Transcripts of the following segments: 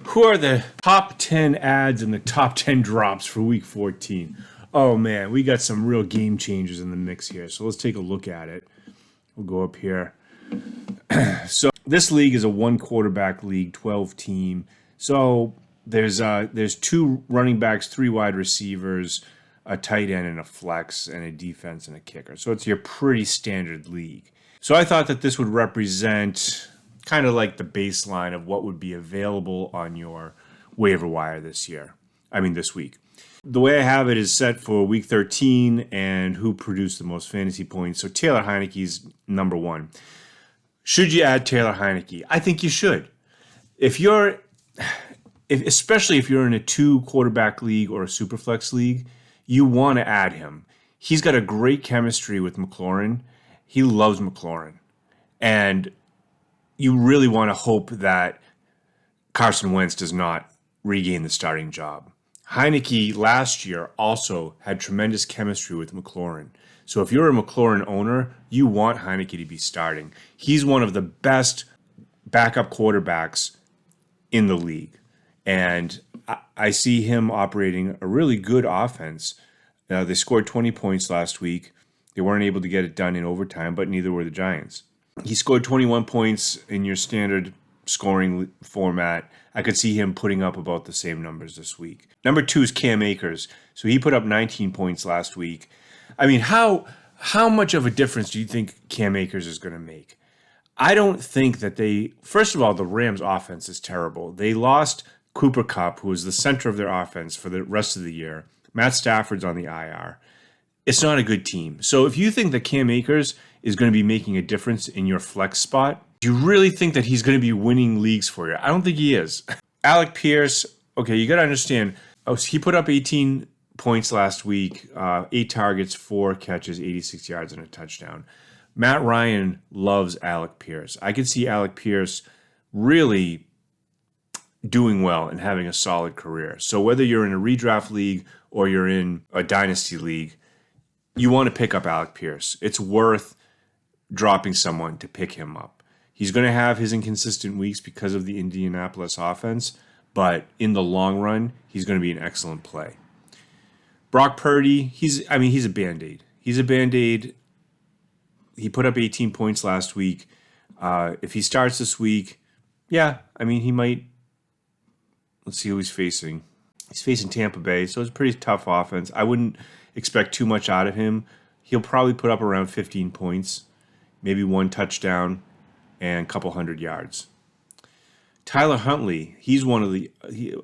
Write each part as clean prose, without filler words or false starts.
Who are the top 10 ads and the top 10 drops for week 14? Oh man, we got some real game changers in the mix here. So let's take a look at it. We'll go up here. So this league is a one quarterback league, 12 team. So there's 2 running backs, 3 wide receivers, a tight end and a flex, and a defense and a kicker. So it's your pretty standard league. So I thought that this would represent kind of like the baseline of what would be available on your waiver wire this week. The way I have it is set for week 13 and who produced the most fantasy points. So Taylor Heineke's number 1. Should you add Taylor Heinecke? I think you should. Especially if you're in a 2 quarterback league or a super flex league, you want to add him. He's got a great chemistry with McLaurin. He loves McLaurin. And you really want to hope that Carson Wentz does not regain the starting job. Heinecke last year also had tremendous chemistry with McLaurin. So if you're a McLaurin owner, you want Heinecke to be starting. He's one of the best backup quarterbacks in the league. And I see him operating a really good offense. They scored 20 points last week. They weren't able to get it done in overtime, but neither were the Giants. He scored 21 points in your standard scoring format. I could see him putting up about the same numbers this week. Number 2 is Cam Akers. So he put up 19 points last week. I mean, how much of a difference do you think Cam Akers is going to make? I don't think that first of all, the Rams offense is terrible. They lost Cooper Kupp, who was the center of their offense for the rest of the year. Matt Stafford's on the IR. It's not a good team. So if you think that Cam Akers is going to be making a difference in your flex spot, do you really think that he's going to be winning leagues for you? I don't think he is. Alec Pierce, okay, you got to understand, he put up 18 points last week, 8 targets, 4 catches, 86 yards, and a touchdown. Matt Ryan loves Alec Pierce. I could see Alec Pierce really doing well and having a solid career. So whether you're in a redraft league or you're in a dynasty league, you want to pick up Alec Pierce. It's worth dropping someone to pick him up. He's going to have his inconsistent weeks because of the Indianapolis offense, but in the long run, he's going to be an excellent play. Brock Purdy, he's a Band-Aid. He's a Band-Aid. He put up 18 points last week. If he starts this week, he might. Let's see who he's facing. He's facing Tampa Bay, so it's a pretty tough offense. I wouldn't expect too much out of him. He'll probably put up around 15 points, maybe 1 touchdown, and a couple hundred yards. Tyler Huntley,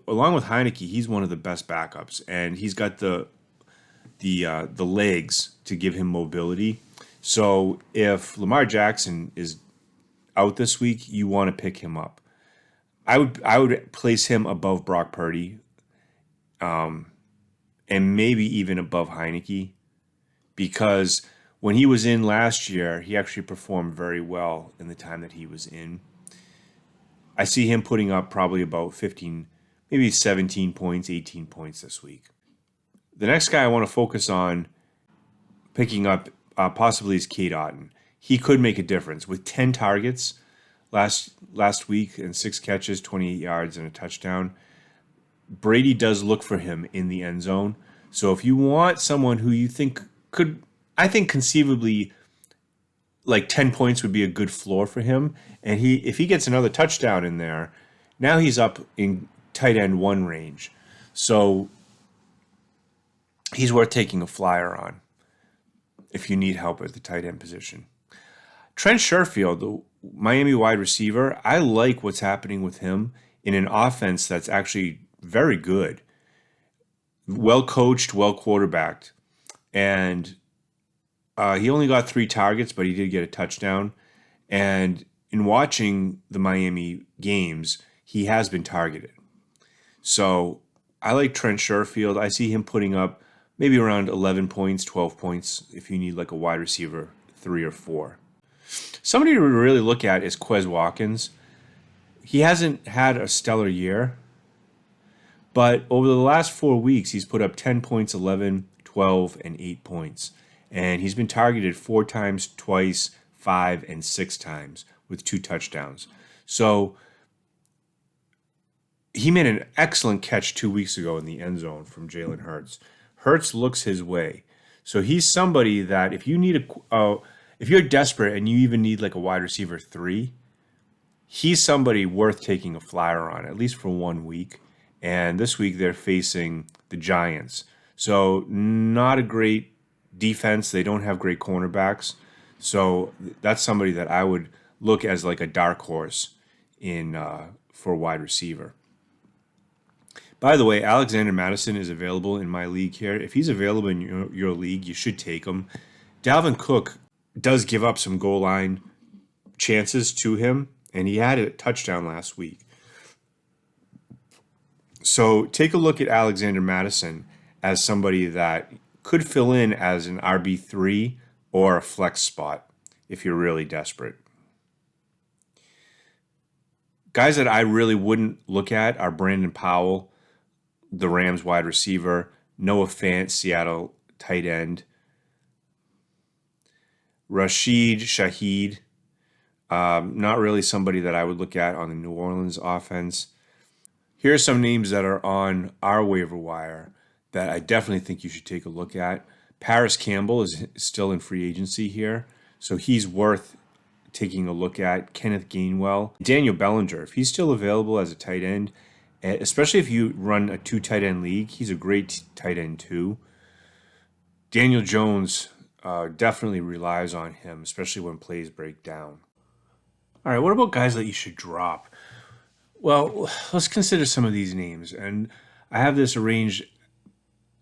along with Heinecke, he's one of the best backups, and he's got the legs to give him mobility. So if Lamar Jackson is out this week, you want to pick him up. I would place him above Brock Purdy, and maybe even above Heinecke, because when he was in last year, he actually performed very well in the time that he was in. I see him putting up probably about 15, maybe 17 points, 18 points this week. The next guy I want to focus on picking up possibly is Kate Otten. He could make a difference with 10 targets last week and 6 catches, 28 yards, and a touchdown. Brady does look for him in the end zone. So if you want someone who you think could, I think conceivably, like 10 points would be a good floor for him. And if he gets another touchdown in there, now he's up in tight end 1 range. So he's worth taking a flyer on if you need help at the tight end position. Trent Sherfield, the Miami wide receiver, I like what's happening with him in an offense that's actually very good. Well coached, well quarterbacked. And he only got 3 targets, but he did get a touchdown. And in watching the Miami games, he has been targeted. So I like Trent Sherfield. I see him putting up maybe around 11 points, 12 points if you need like a wide receiver 3 or 4. Somebody to really look at is Quez Watkins. He hasn't had a stellar year, but over the last 4 weeks, he's put up 10 points, 11, 12, and 8 points. And he's been targeted 4 times, twice, 5, and 6 times with 2 touchdowns. So he made an excellent catch 2 weeks ago in the end zone from Jalen Hurts. Hurts looks his way. So he's somebody that if you need if you're desperate and you even need like a wide receiver 3, he's somebody worth taking a flyer on, at least for 1 week. And this week they're facing the Giants. So not a great defense. They don't have great cornerbacks. So that's somebody that I would look as like a dark horse in for a wide receiver. By the way, Alexander Madison is available in my league here. If he's available in your league, you should take him. Dalvin Cook does give up some goal line chances to him, and he had a touchdown last week. So take a look at Alexander Madison as somebody that could fill in as an RB3 or a flex spot if you're really desperate. Guys that I really wouldn't look at are Brandon Powell, the Rams wide receiver, Noah Fant, Seattle tight end, Rashid Shaheed, not really somebody that I would look at on the New Orleans offense. Here are some names that are on our waiver wire that I definitely think you should take a look at. Paris Campbell is still in free agency here, so he's worth taking a look at. Kenneth Gainwell. Daniel Bellinger, if he's still available as a tight end, especially if you run a 2 tight end league, he's a great tight end too. Daniel Jones definitely relies on him, especially when plays break down. All right, what about guys that you should drop? Well, let's consider some of these names. And I have this arranged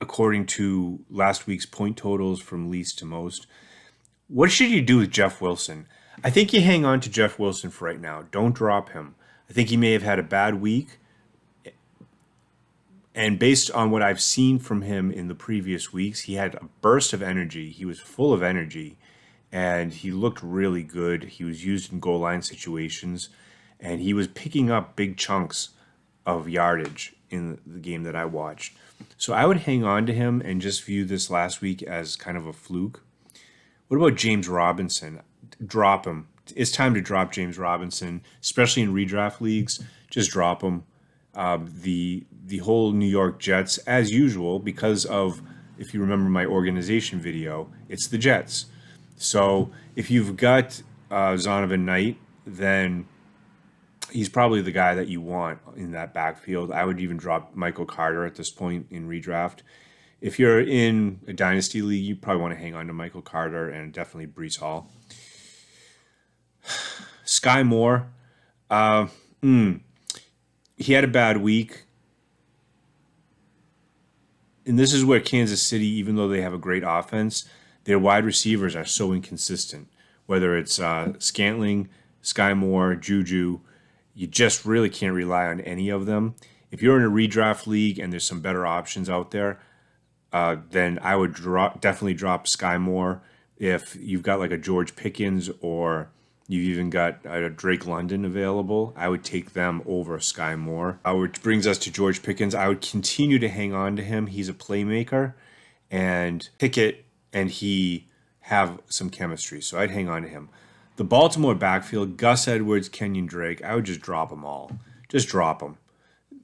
according to last week's point totals from least to most. What should you do with Jeff Wilson? I think you hang on to Jeff Wilson for right now. Don't drop him. I think he may have had a bad week. And based on what I've seen from him in the previous weeks, he had a burst of energy. He was full of energy, and he looked really good. He was used in goal line situations, and he was picking up big chunks of yardage in the game that I watched. So I would hang on to him and just view this last week as kind of a fluke. What about James Robinson? Drop him. It's time to drop James Robinson, especially in redraft leagues. Just drop him. The whole New York Jets, as usual, because of, if you remember my organization video, it's the Jets. So if you've got Zonovan Knight, then he's probably the guy that you want in that backfield. I would even drop Michael Carter at this point in redraft. If you're in a Dynasty league, you probably want to hang on to Michael Carter and definitely Breece Hall. Sky Moore, he had a bad week. And this is where Kansas City, even though they have a great offense, their wide receivers are so inconsistent. Whether it's Scantling, Sky Moore, Juju, you just really can't rely on any of them. If you're in a redraft league and there's some better options out there, then I would definitely drop Sky Moore. If you've got like a George Pickens or you've even got a Drake London available, I would take them over Sky Moore. Which brings us to George Pickens. I would continue to hang on to him. He's a playmaker, and Pickett and he have some chemistry, so I'd hang on to him. The Baltimore backfield, Gus Edwards, Kenyon Drake, I would just drop them all. Just drop them.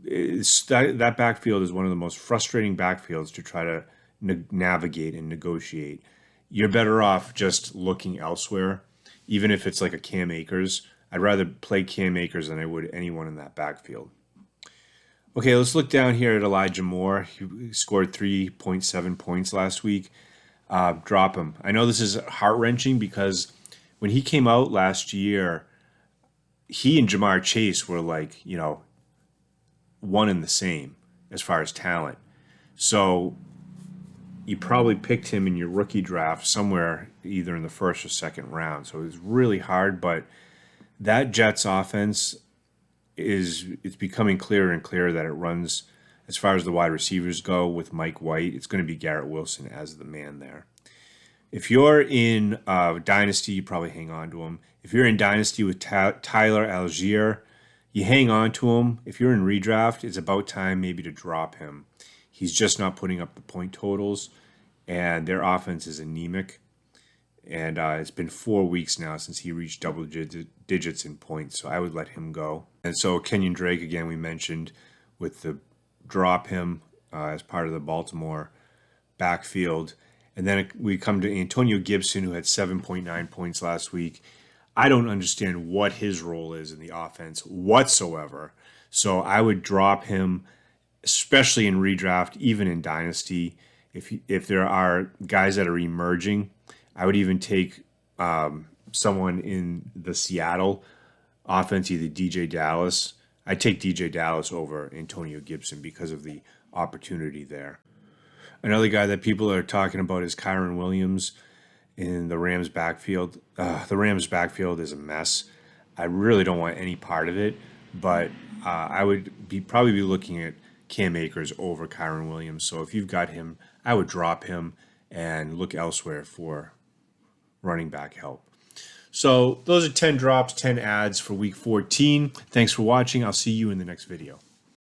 That backfield is one of the most frustrating backfields to try to navigate and negotiate. You're better off just looking elsewhere. Even if it's like a Cam Akers, I'd rather play Cam Akers than I would anyone in that backfield. Okay, let's look down here at Elijah Moore. He scored 3.7 points last week. Drop him. I know this is heart-wrenching because when he came out last year, he and Jamar Chase were like, one and the same as far as talent. So you probably picked him in your rookie draft somewhere either in the first or second round. So it was really hard, but that Jets offense it's becoming clearer and clearer that it runs, as far as the wide receivers go, with Mike White. It's going to be Garrett Wilson as the man there. If you're in Dynasty, you probably hang on to him. If you're in Dynasty with Tyler Algier, you hang on to him. If you're in redraft, it's about time maybe to drop him. He's just not putting up the point totals, and their offense is anemic. And it's been 4 weeks now since he reached double digits in points, so I would let him go. And so Kenyon Drake, again, we mentioned. with the drop him as part of the Baltimore backfield. And then we come to Antonio Gibson, who had 7.9 points last week. I don't understand what his role is in the offense whatsoever. So I would drop him, especially in redraft, even in Dynasty. If there are guys that are emerging, I would even take someone in the Seattle offense, either DJ Dallas. I'd take DJ Dallas over Antonio Gibson because of the opportunity there. Another guy that people are talking about is Kyron Williams in the Rams backfield. The Rams backfield is a mess. I really don't want any part of it, but I would probably be looking at Cam Akers over Kyron Williams. So if you've got him, I would drop him and look elsewhere for running back help. So those are 10 drops, 10 ads for week 14. Thanks for watching. I'll see you in the next video.